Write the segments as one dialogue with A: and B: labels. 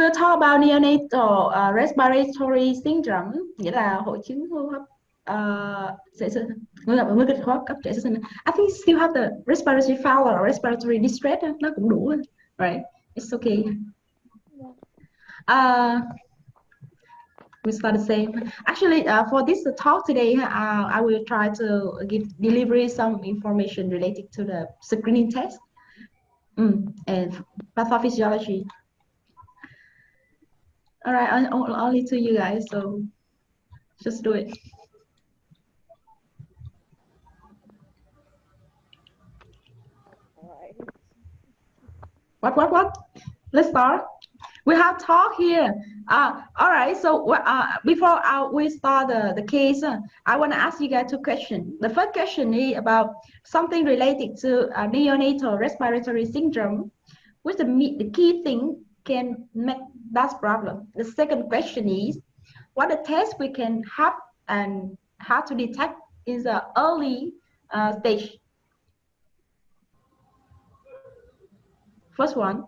A: will talk about neonatal respiratory syndrome, nghĩa là hội chứng hô hấp nguy kịch hô hấp cấp trẻ sơ sinh. I think still have the respiratory failure or respiratory distress, nó cũng đủ, right? It's okay. We start the same. Actually, for this talk today, I will try to deliver some information related to the screening test and pathophysiology. All right, only to you guys, so just do it. What? Let's start. We have talk here. All right. So before we start the case, I want to ask you guys two questions. The first question is about something related to neonatal respiratory syndrome, which the key thing can make that problem. The second question is, what the test we can have and how to detect in the early stage. First one.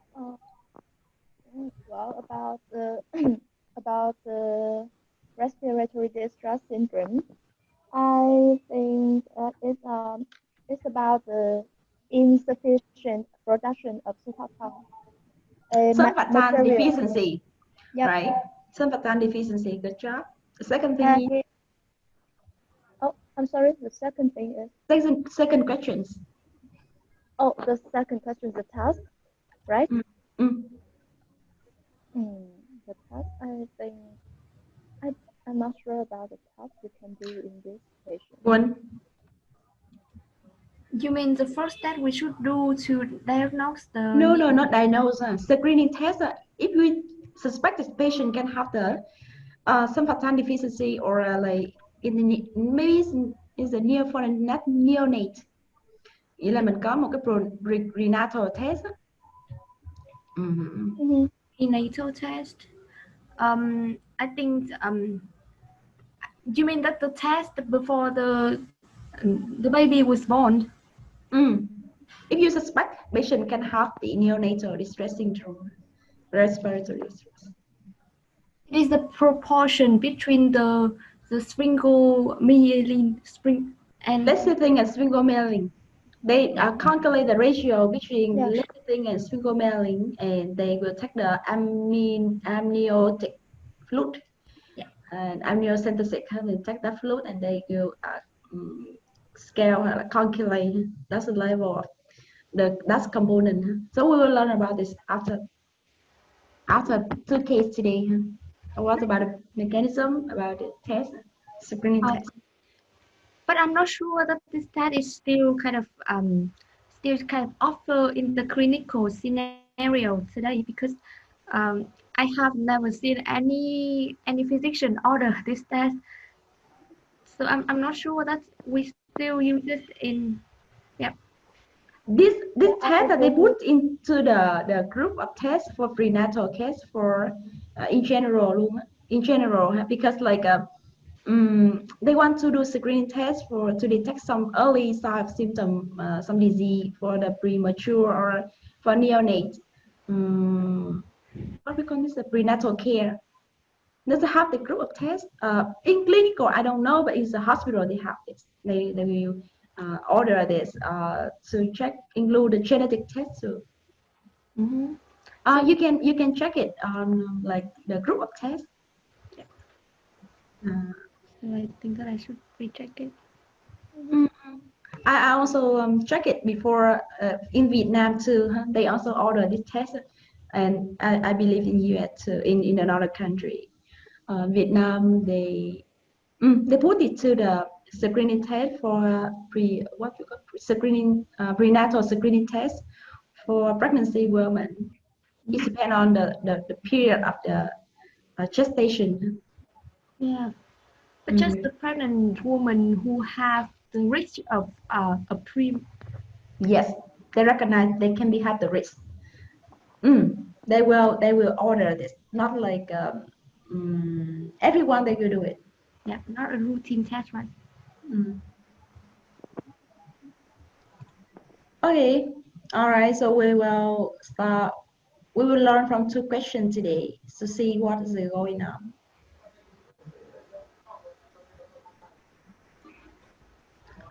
B: Well, about the respiratory distress syndrome, I think it's about the insufficient production of
A: surfactant deficiency, yep. Right? Surfactant deficiency. Good job. The second thing is.
B: Oh, I'm sorry. The second thing is.
A: Second questions.
B: Oh, the second question is the test, right? The test, I think, I'm not sure about the test we can do in this patient.
A: One.
C: You mean the first step we should do to diagnose the...
A: No, not diagnose. Screening test. If we suspect this patient can have the surfactant deficiency or like maybe is a neonate. Nghĩa là mình có một cái prenatal test.
C: Prenatal test. I think you mean that the test before the baby was born?
A: If you suspect patient can have the neonatal distress syndrome, respiratory distress.
C: It is the proportion between the sphingomyelin and
A: lecithin and sphingomyelin. They calculate the ratio between lecithin and sphingomyelin, and they will take the amniotic fluid and amniocentesis. They take that fluid and they will scale, calculate. That's the level of that component. So we will learn about this after two cases today. What about the mechanism, about the test, screening test?
C: But I'm not sure that this test is still kind of offer in the clinical scenario today, because I have never seen any physician order this test. So I'm not sure that we still use it in.
A: This test that they put into the group of tests for prenatal case for in general, because like they want to do screening tests to detect some early sign of symptom, some disease for the premature or for neonate. What we call this, the prenatal care. Does it have the group of tests? In clinical, I don't know, but in the hospital they have this. They will order this to check, include the genetic test too. You can check it on like the group of tests.
C: So I think that I should recheck it.
A: I also check it before in Vietnam too. They also order this test, and I believe in US too, in another country. Vietnam, they put it to the screening test for prenatal screening test for pregnancy women. It depends on the period of the gestation.
C: Yeah, but just the pregnant woman who have the risk of a
A: Yes, they recognize they can have the risk. They will order this, not like everyone they will do it.
C: Yeah, not a routine test, right?
A: Okay, all right. So we will start we will learn from two questions today to see what is going on.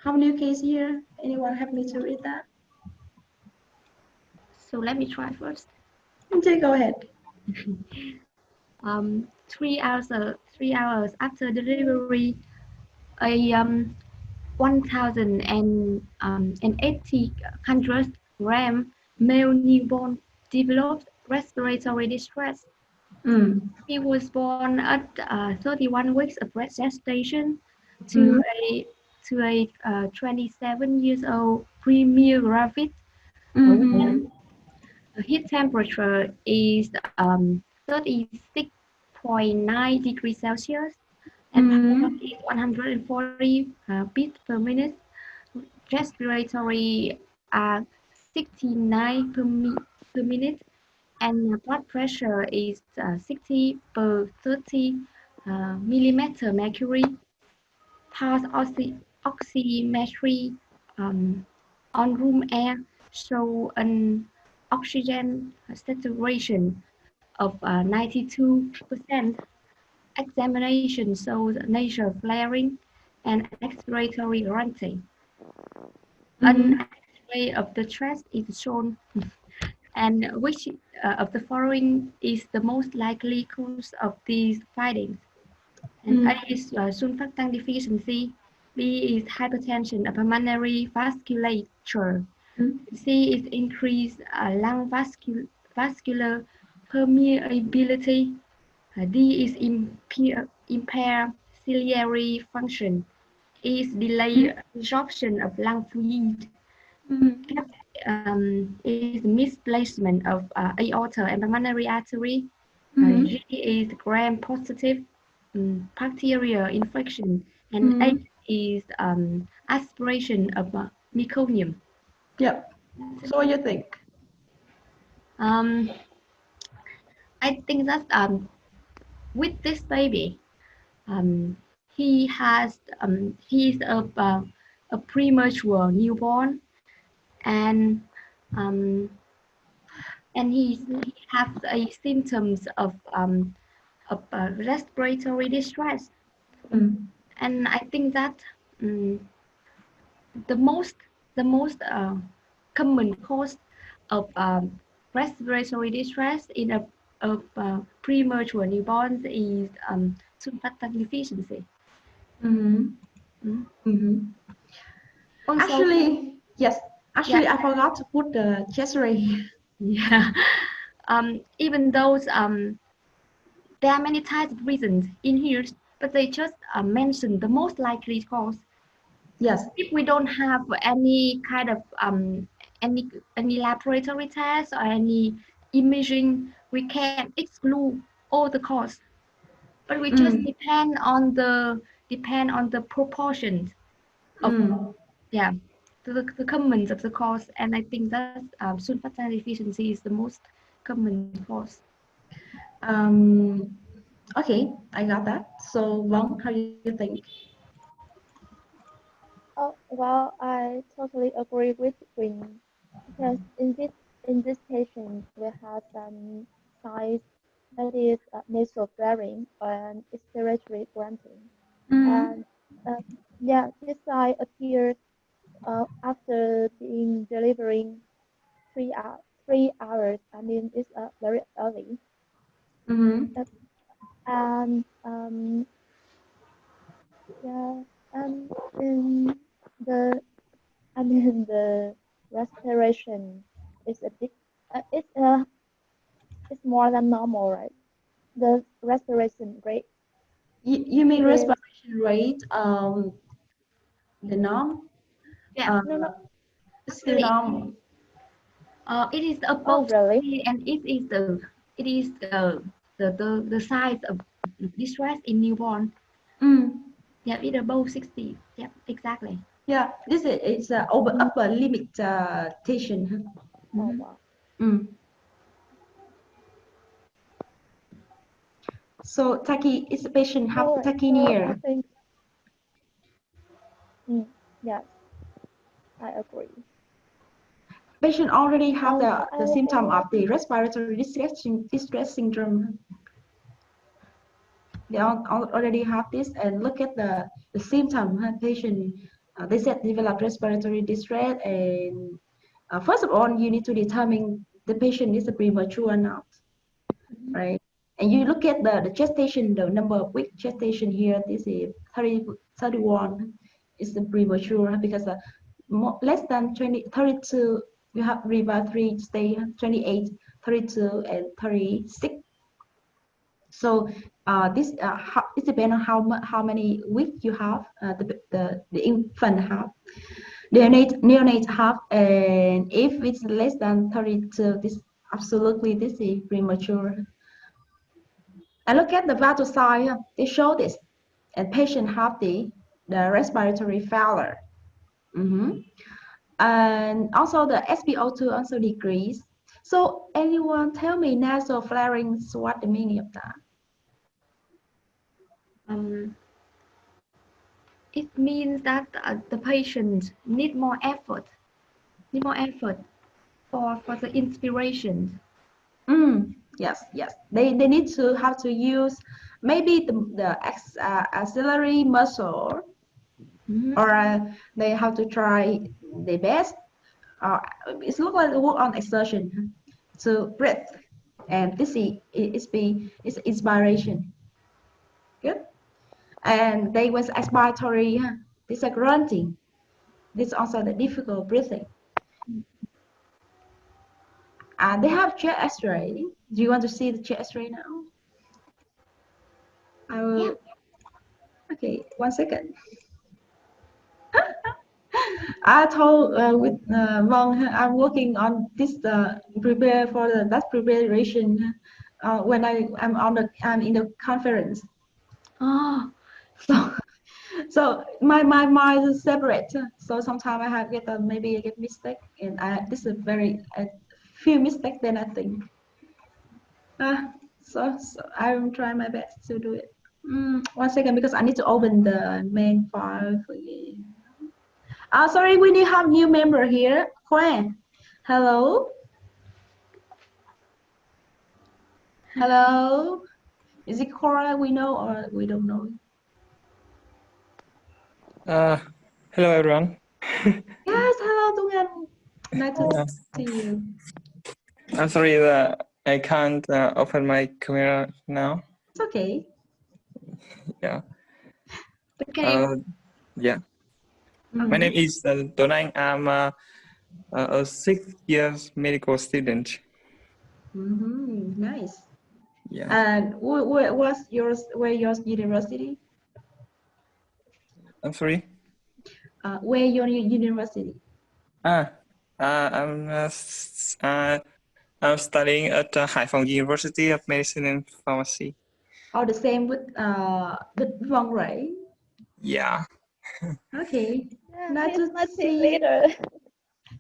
A: How many cases here? Anyone help me to read that?
C: So let me try first.
A: Okay, go ahead.
C: 3 hours after delivery, a 1,080 hundred-gram male newborn developed respiratory distress.
A: Mm.
C: He was born at 31 weeks of gestation to
A: Mm-hmm.
C: a 27 years old premier gravid woman.
A: Mm-hmm.
C: His temperature is 36.9 degrees Celsius and pulse
A: Mm-hmm.
C: is 140 beats per minute. Respiratory 69 per minute, and blood pressure is 60 per 30 millimeter mercury. Pulse oximetry on room air show an oxygen saturation of 92%. Examination shows nasal flaring and expiratory grunting. An
A: Mm-hmm.
C: X-ray of the chest is shown, and which of the following is the most likely cause of these findings? And A is surfactant deficiency, B is hypertension of pulmonary vasculature, C is increased lung vascular permeability, D is impaired ciliary function, E is delayed absorption of lung fluid,
A: Mm-hmm.
C: F is misplacement of aorta and pulmonary artery,
A: Mm-hmm.
C: G is gram-positive bacterial infection, and
A: Mm-hmm.
C: H is aspiration of meconium.
A: Yep.
C: That's it.
A: So what do you think?
C: Um, I think that with this baby, he is a premature newborn, and um, he has a symptoms of respiratory distress,
A: Mm.
C: and I think that um, the most common cause of respiratory distress in a premature newborn is surfactant deficiency.
A: Mm-hmm.
C: Mm.
A: Mm-hmm.
C: Also,
A: Actually, yes.
C: yeah,
A: Actually, I forgot to put the chest ray.
C: yeah. Even those there are many types of reasons in here, but they just mention the most likely cause.
A: Yes.
C: If we don't have any kind of any any laboratory test or any imaging, we can exclude all the cause. But we just
A: Mm.
C: depend on the proportions of
A: Mm.
C: yeah the comments of the cause, and I think that surfactant deficiency is the most common cause.
A: Um, okay, I got that. So, Vong, how do you think?
B: Oh, well, I totally agree with Queen because in this patient we have some signs that is nasal flaring and respiratory grunting,
A: Mm.
B: and yeah, this sign appears after being delivering 3 hours. I mean, it's very early,
A: Mm-hmm.
B: uh, and yeah, and in the I mean, the respiration is a bit, it's more than normal, right? The respiration rate
A: You mean
B: is,
A: respiration rate? The norm?
C: Yeah,
A: Uh,
B: no, no,
A: still
C: actually,
A: normal.
C: it is
B: oh,
C: above
B: really?
C: 60, and it is the size of distress in newborn.
A: Mm.
C: Yeah, it above 60. Yeah, exactly.
A: Yeah, this is over
B: Mm,
A: upper limit station.
B: oh,
C: Hmm.
B: wow.
A: Mm. So Taki is the patient have
B: All right, so I
A: tachypnea.
B: think, mm, yes, I agree.
A: Patient already have the symptom of the
B: I
A: respiratory distress syndrome. They already have this, and look at the symptom. Patient, they said develop respiratory distress, and first of all, you need to determine the patient is a premature or not, right? And you look at the gestation, the number of week gestation here. This is 31 is the premature because less than 32, you have river 3 stay 28, 32, and 36. So this it depends on how many weeks you have, the infant have, the neonate have, and if it's less than 32, this is premature. And look at the vital sign. They show this, and patient have the respiratory failure. And also the SpO2 also decrease. So anyone tell me nasal flaring? What the meaning of that?
C: It means that the patient need more effort for the inspiration.
A: Yes. They need to have to use maybe the axillary muscle, or they have to try their best. It's look like work on exertion to breathe, and this is inspiration. Good. And they was expiratory. This is grunting. This is also the difficult breathing. And they have chest X-ray. Do you want to see the chest X-ray now? I will.
C: Yeah.
A: Okay, 1 second. I told with Vong, I'm working on this prepare for that preparation when I'm in the conference.
C: Oh,
A: So my mind is separate. So sometimes I have maybe I get mistake, and this is a few mistakes then I think. So I'm trying my best to do it. 1 second, because I need to open the main file for you. Sorry, we need have new member here. Juan. Hello. Hello. Is it Cora we know or we don't know?
D: Hello everyone.
A: Yes, hello Tungan. Nice to see you.
D: I'm sorry that I can't open my camera now.
A: It's okay.
D: Yeah.
C: okay.
D: Yeah. My name is Donang. I'm a 6th year medical student.
A: Nice.
D: Yeah.
A: And where your university?
D: I'm sorry.
A: Where your university?
D: I'm studying at Haiphong University of Medicine and Pharmacy.
A: Oh, the same with Vong, right?
D: Yeah.
A: Okay.
B: Yeah,
A: Nice
B: he's
A: to
B: my
A: see
B: team
A: you.
B: leader.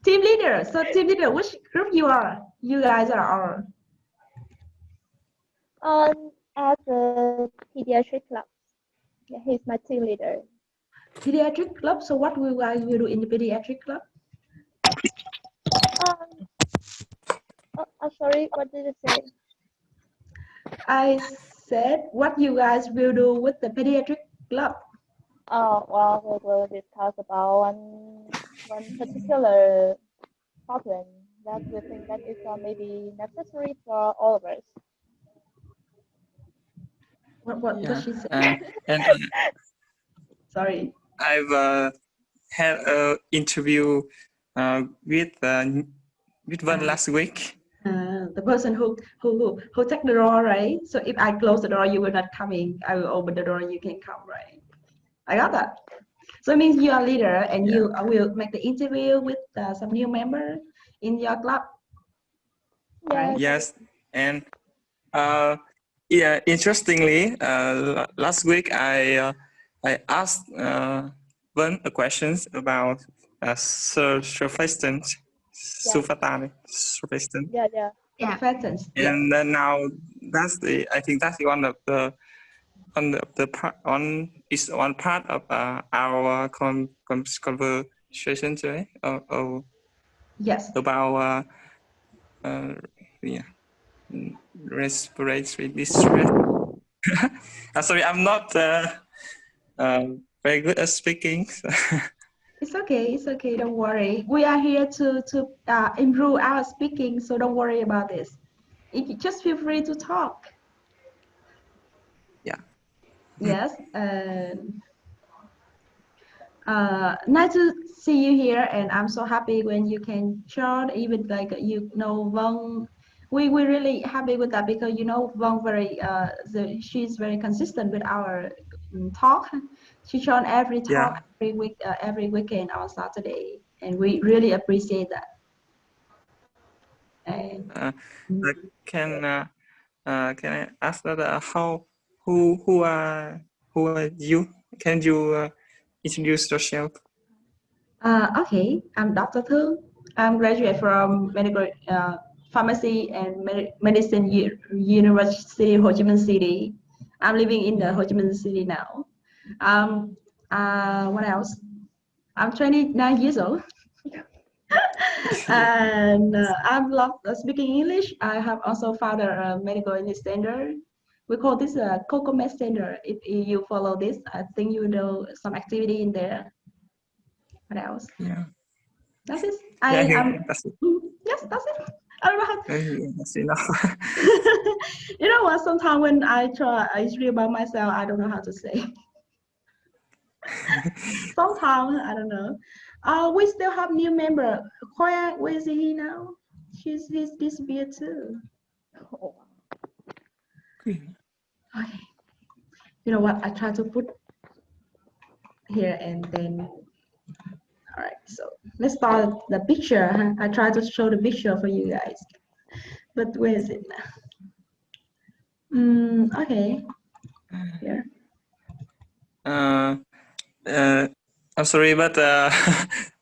A: Team leader. So team leader, which group you are? You guys are.
B: As a pediatric club. Yeah, he's my team leader.
A: Pediatric club. So what will you guys do in the pediatric club?
B: Sorry, what did you say?
A: I said what you guys will do with the pediatric club.
B: Well, we will discuss about one particular problem that we think that is maybe necessary for all of us.
A: What she said?
D: And
A: Sorry.
D: I've had an interview with one last week.
A: The person who take the door, right? So if I close the door, you will not come in. I will open the door, you can come, right? I got that. So it means you are leader, and you will make the interview with some new member in your club, right?
D: Yes, and yeah, interestingly, last week I asked one a questions about surfactant, surfactant.
B: Yeah.
A: Surfactants.
D: And then now I think that's one of the part is one part of our conversation today.
A: Yes.
D: about yeah, respiratory distress. Sorry, I'm not very good at speaking. So.
A: It's okay. It's okay. Don't worry. We are here to improve our speaking, so don't worry about this. Just feel free to talk.
D: Yeah.
A: Yes. Nice to see you here, and I'm so happy when you can join. Even like Vân, we really happy with that because Vân she's very consistent with our talk. She join every
D: Yeah.
A: talk every week, every weekend on Saturday, and we really appreciate that. And
D: Uh, can I ask that who are you? Can you introduce yourself?
A: okay, I'm Dr. Thương. I'm graduate from medical pharmacy and medicine University of Ho Chi Minh City. I'm living in the Ho Chi Minh City now. Um, what else? I'm 29 years old, and I love speaking English. I have also founded a medical English center. We call this a CocoMed center. If you follow this, I think you know some activity in there. What else?
D: Yeah.
A: That's it.
D: Yeah. That's it.
A: Yes, that's it. I don't know how.
D: Yeah, that's enough.
A: You know what? Sometimes when I read about myself, I don't know how to say. Sometimes I don't know. We still have new member. Where is he now? He's disappeared too. Okay. You know what? I try to put here and then. All right. So let's start the picture. Huh? I try to show the picture for you guys. But where is it now? Okay. Here.
D: Uh, I'm sorry, but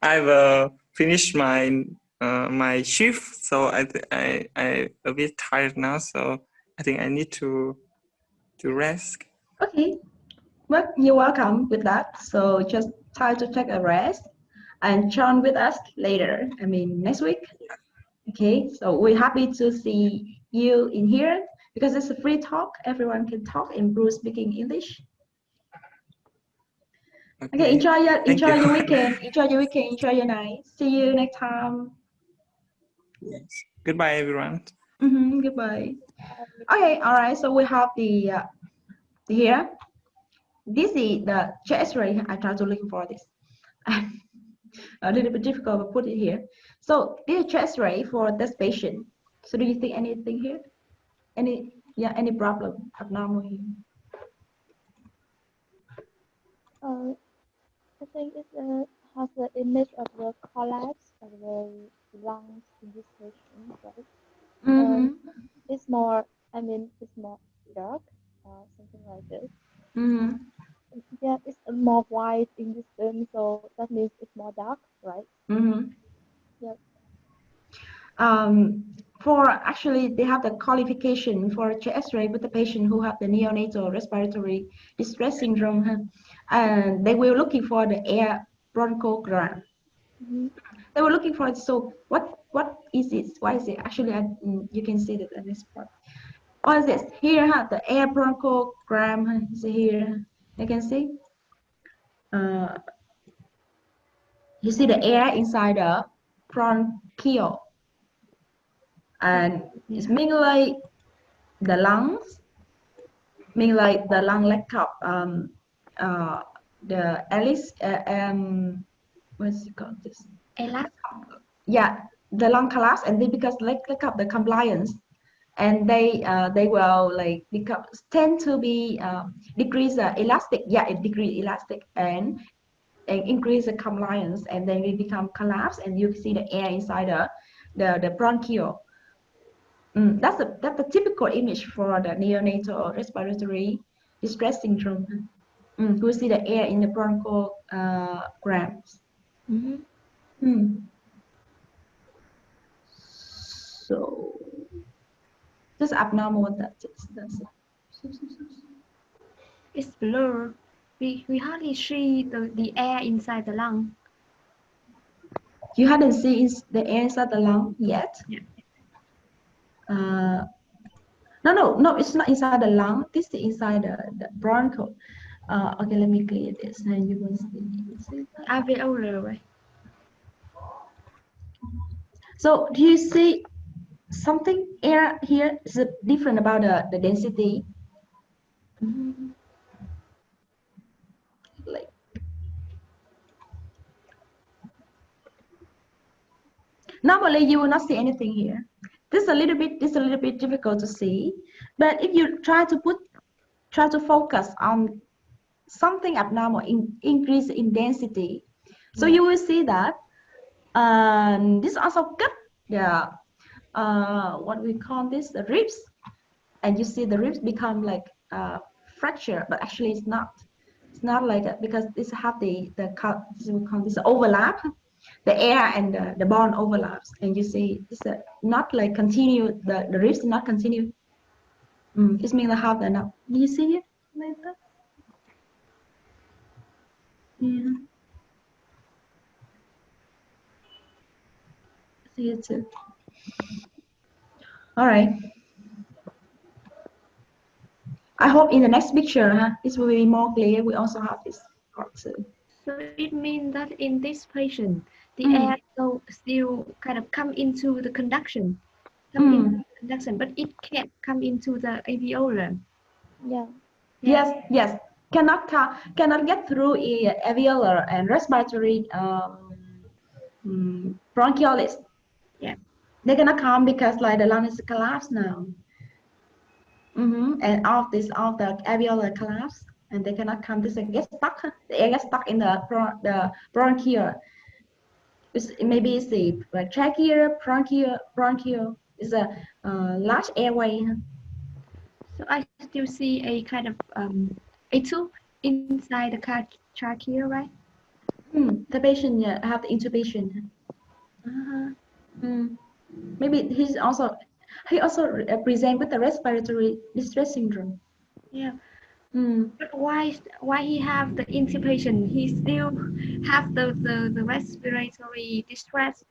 D: I've finished my shift, so I a bit tired now. So I think I need to rest.
A: Okay. Well, you're welcome with that. So just try to take a rest and join with us later. I mean, next week. Okay. So we're happy to see you in here because it's a free talk. Everyone can talk, improve speaking English. Okay.
D: Okay. Thank
A: Enjoy
D: you.
A: your weekend. Enjoy your weekend. Enjoy your night. See you next time.
D: Yes. Goodbye, everyone.
A: Goodbye. Okay. All right. So we have the here. This is the chest ray. I try to look for this. A little bit difficult to put it here. So this is chest ray for this patient. So do you think anything here? Any problem abnormal here?
B: I think it has the image of the collapse of the lungs in this patient, right?
A: Mm-hmm.
B: Um, it's more, I mean, it's more dark, something like this.
A: Mm-hmm.
B: Yeah, it's more white in this term, so that means it's more dark, right?
A: Mm-hmm.
B: Yeah.
A: Um, for actually, they have the qualification for chest ray with the patient who have the neonatal respiratory distress syndrome, huh? And they were looking for the air bronchogram.
B: Mm-hmm.
A: They were looking for it. So what is it? Why is it? Actually, you can see that in this part. What is this? Here, huh? The air bronchogram huh, is here. You can see. Uh, you see the air inside the bronchial, and it's
C: Yeah.
A: mainly the lungs, mainly the lung let up. Uh, the Alice, what's it called? This?
C: Ella.
A: Yeah, the lung collapse, and they because like up the compliance, and they will like become tend to be decrease the elastic. Yeah, it decrease elastic and increase the compliance, and then we become collapse, and you see the air inside the bronchial. That's the typical image for the neonatal respiratory distress syndrome. We see the air in the bronchograms.
C: Mm-hmm.
A: Mm. So just abnormal. That's it.
C: It's blurred. We hardly see the air inside the lung.
A: You hadn't seen the air inside the lung yet?
C: Yeah.
A: No, it's not inside the lung. This is inside the broncho. Okay, let me clear this, and you will see that.
C: Alveolar, right?
A: So do you see something air here is different about the density? Like normally you will not see anything here. This is a little bit difficult to see, but if you try to focus on something abnormal increase in density, so you will see that this also cut the what we call this the ribs, and you see the ribs become like fracture, but actually it's not. It's not like that because this have we call this overlap, the air and the bone overlaps, and you see it's not like continue the ribs not continue. It means the half the not. Do you see it like that? Yeah. See it too. All right. I hope in the next picture, this will be more clear. We also have this part too.
C: So it means that in this patient, the air still kind of come into the conduction, but it can't come into the alveolar.
B: Yeah.
A: Yes. Cannot get through alveolar and respiratory bronchioles.
C: Yeah.
A: They cannot come because like the lung is collapsed now. And all the alveolar collapse, and they cannot come. This get stuck. The air gets stuck in the bronchial. Maybe it's the like trachea, bronchial. It's a large airway.
C: So I still see a kind of a tube inside the trachea, right?
A: The patient have the intubation. Maybe he also present with the respiratory distress syndrome.
C: Yeah. But why he have the intubation? He still have the respiratory distress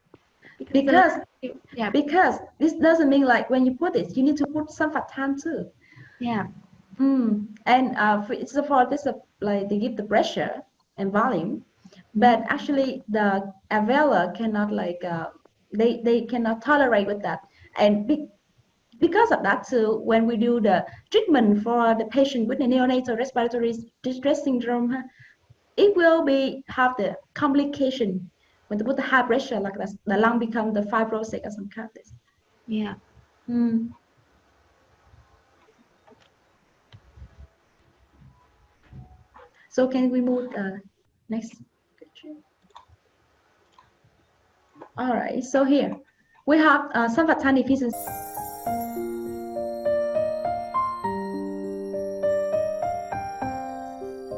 A: Because this doesn't mean like when you put it, you need to put surfactant too.
C: Yeah.
A: And for this like they give the pressure and volume, but actually the alveolar cannot like they cannot tolerate with that, and because of that too, when we do the treatment for the patient with the neonatal respiratory distress syndrome, it will have the complication when they put the high pressure like that, the lung become the fibrosis or some kind of this.
C: Yeah.
A: So can we move next picture? All right, so here we have surfactant deficiency.